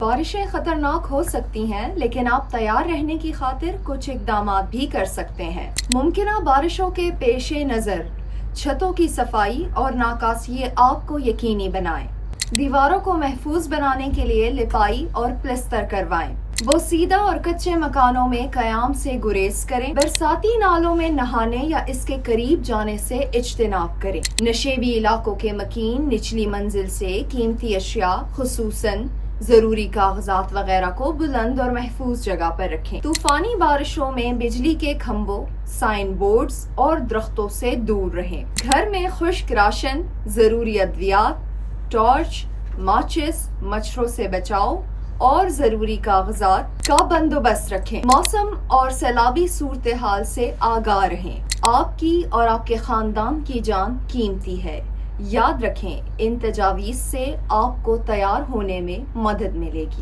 بارشیں خطرناک ہو سکتی ہیں، لیکن آپ تیار رہنے کی خاطر کچھ اقدامات بھی کر سکتے ہیں۔ ممکنہ بارشوں کے پیش نظر چھتوں کی صفائی اور ناکاسی آب کو یقینی بنائیں۔ دیواروں کو محفوظ بنانے کے لیے لپائی اور پلسٹر کروائیں۔ بوسیدہ اور کچے مکانوں میں قیام سے گریز کریں۔ برساتی نالوں میں نہانے یا اس کے قریب جانے سے اجتناب کریں۔ نشیبی علاقوں کے مکین نچلی منزل سے قیمتی اشیاء خصوصاً ضروری کاغذات وغیرہ کو بلند اور محفوظ جگہ پر رکھیں۔ طوفانی بارشوں میں بجلی کے کھمبوں، سائن بورڈز اور درختوں سے دور رہیں۔ گھر میں خشک راشن، ضروری ادویات، ٹارچ، ماچس، مچھروں سے بچاؤ اور ضروری کاغذات کا بندوبست رکھیں۔ موسم اور سیلابی صورتحال سے آگاہ رہیں۔ آپ کی اور آپ کے خاندان کی جان قیمتی ہے۔ یاد رکھیں، ان تجاویز سے آپ کو تیار ہونے میں مدد ملے گی۔